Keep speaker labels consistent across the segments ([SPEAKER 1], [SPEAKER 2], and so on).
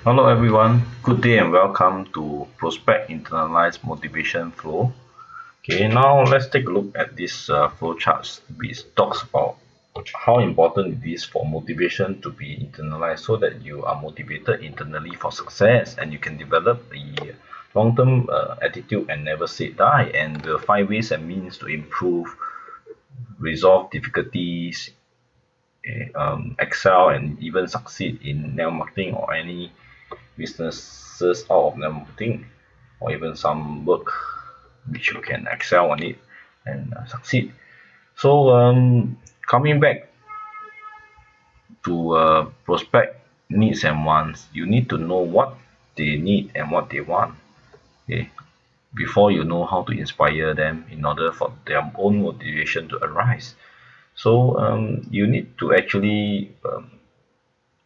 [SPEAKER 1] Hello everyone, good day and welcome to Prospect Internalized Motivation Flow. Okay, now let's take a look at this flow charts which talks about how important it is for motivation to be internalized so that you are motivated internally for success and you can develop a long-term attitude and never say die, and the 5 ways and means to improve, resolve difficulties, excel and even succeed in network marketing or any businesses out of marketing, or even some work which you can excel on it and succeed. So coming back to prospect needs and wants, you need to know what they need and what they want, okay, before you know how to inspire them in order for their own motivation to arise. So you need to actually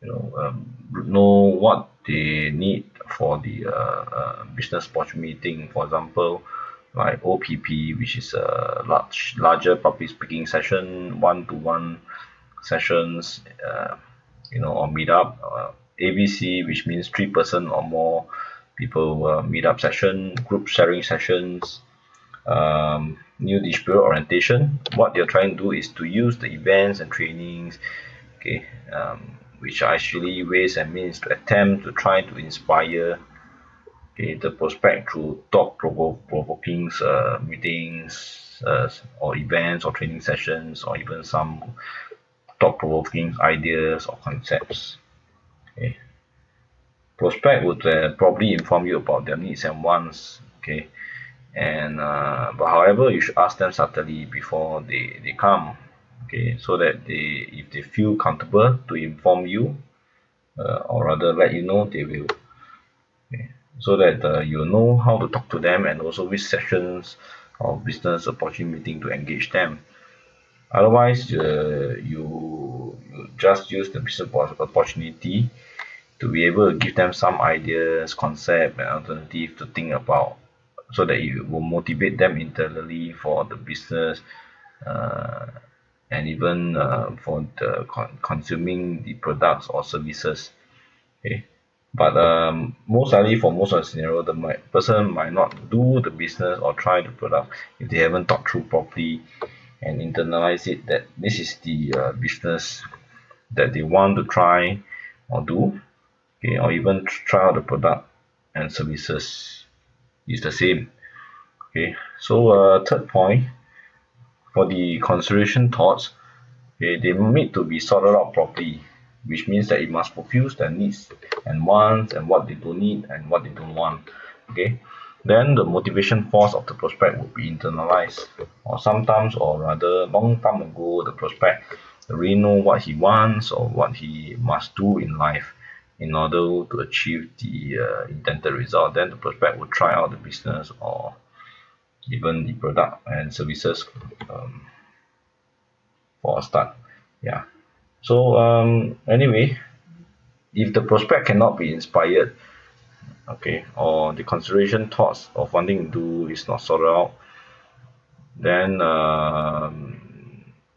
[SPEAKER 1] know what they need for the business opportunity meeting. For example, like OPP, which is a larger public speaking session, one-to-one sessions, or meetup. ABC, which means 3-person or more people meetup session, group sharing sessions, new digital orientation. What they're trying to do is to use the events and trainings, okay, which are actually ways and means to attempt to try to inspire, okay, the prospect through thought-provoking meetings or events or training sessions, or even some thought-provoking ideas or concepts. Okay. Prospect would probably inform you about their needs and wants, okay, and but however you should ask them subtly before they come, okay, so that if they feel comfortable to inform you, or rather let you know, they will, okay, so that you know how to talk to them and also which sessions of business opportunity meeting to engage them. Otherwise you just use the business opportunity to be able to give them some ideas, concept and alternative to think about, so that you will motivate them internally for the business, and even for the consuming the products or services, okay. But most likely for most of the scenario, the person might not do the business or try the product if they haven't thought through properly and internalize it that this is the business that they want to try or do, okay, or even try out the product and services is the same. Okay, so third point, for the consideration thoughts, okay, they need to be sorted out properly, which means that it must fulfill their needs and wants and what they don't need and what they don't want, okay. Then the motivation force of the prospect would be internalized, or sometimes, or rather long time ago, the prospect really know what he wants or what he must do in life in order to achieve the intended result. Then the prospect will try out the business or even the product and services for a start. Yeah. So anyway, if the prospect cannot be inspired, okay, or the consideration thoughts of wanting to do is not sorted out, then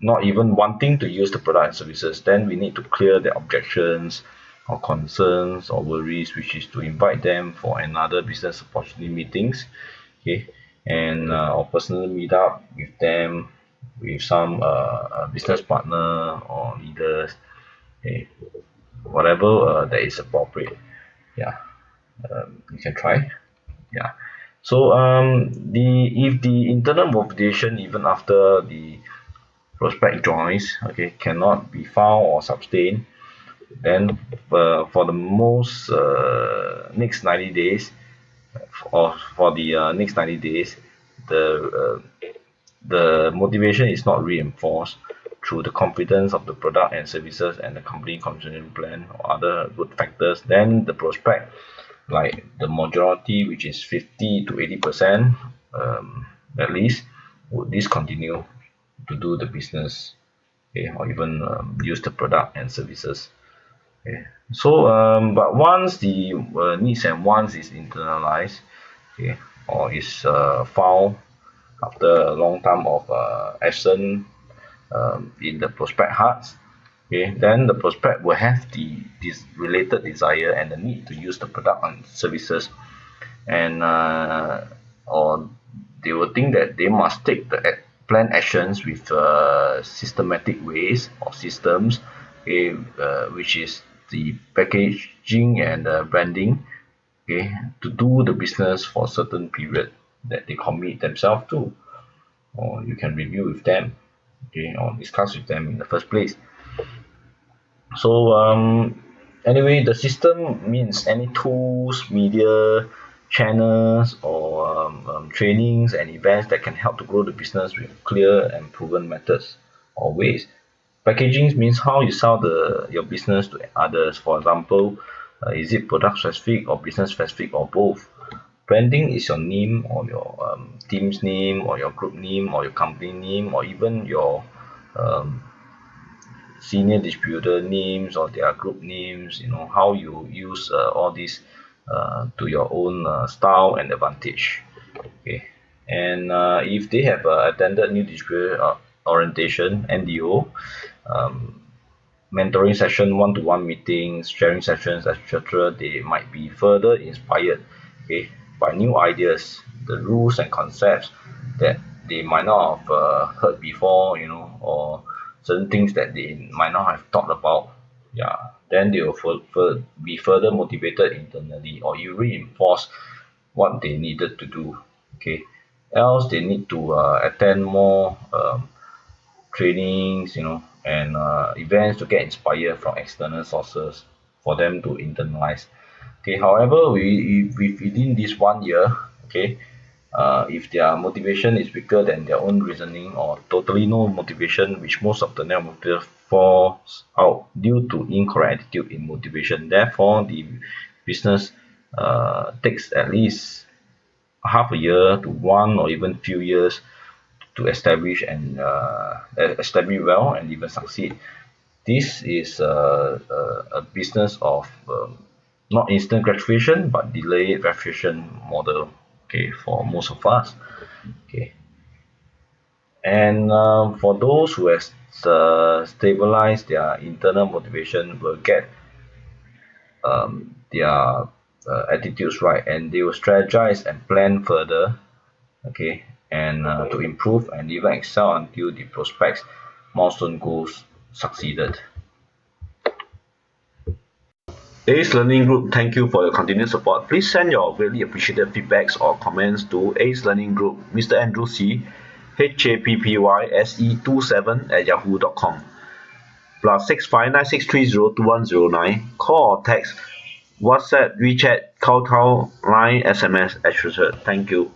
[SPEAKER 1] not even wanting to use the product and services, then we need to clear the objections or concerns or worries, which is to invite them for another business opportunity meetings, okay, and or personal meet up with them, with some business partner or leaders, okay, whatever that is appropriate. Yeah, you can try. Yeah. So the if the internal motivation even after the prospect joins, okay, cannot be found or sustained, then for the most next 90 days, or for the next 90 days, the motivation is not reinforced through the confidence of the product and services and the company continuing plan or other good factors, then the prospect, like the majority, which is 50 to 80%, at least, would discontinue to do the business, okay, or even use the product and services. Okay. So but once the needs and wants is internalized, okay, or is found after a long time of absence in the prospect hearts, Okay, then the prospect will have this related desire and the need to use the product and services, and or they will think that they must take the planned actions with systematic ways or systems, okay, which is the packaging and branding, okay, to do the business for a certain period that they commit themselves to, or you can review with them, okay, or discuss with them in the first place. So anyway, the system means any tools, media, channels, or trainings and events that can help to grow the business with clear and proven methods or ways. Packaging means how you sell your business to others. For example, is it product specific or business specific or both? Branding is your name or your team's name or your group name or your company name or even your um, senior distributor names or their group names, how you use all these to your own style and advantage. Okay, and if they have attended new distributor orientation, NDO, um, mentoring session, one-to-one meetings, sharing sessions, etc., they might be further inspired, okay, by new ideas, the rules and concepts that they might not have heard before, or certain things that they might not have thought about. Yeah, then they will be further motivated internally, or you reinforce what they needed to do. Okay, else they need to attend more trainings, and events to get inspired from external sources for them to internalize. Okay, however, within this 1 year, okay, if their motivation is weaker than their own reasoning or totally no motivation, which most of the net motivation falls out due to incorrect attitude in motivation. Therefore, the business takes at least half a year to one or even few years to establish and establish well and even succeed. This is a business of not instant gratification but delayed gratification model. Okay, for most of us. Okay, and for those who has stabilized their internal motivation will get their attitudes right, and they will strategize and plan further, okay, and to improve and even excel until the prospects milestone goals succeeded. Ace Learning Group, thank you for your continued support. Please send your really appreciated feedbacks or comments to Ace Learning Group, Mr. Andrew C, HAPPYSE27 @yahoo.com, +65963021009, call or text, WhatsApp, WeChat, Kakao, Line, SMS, etc. Thank you.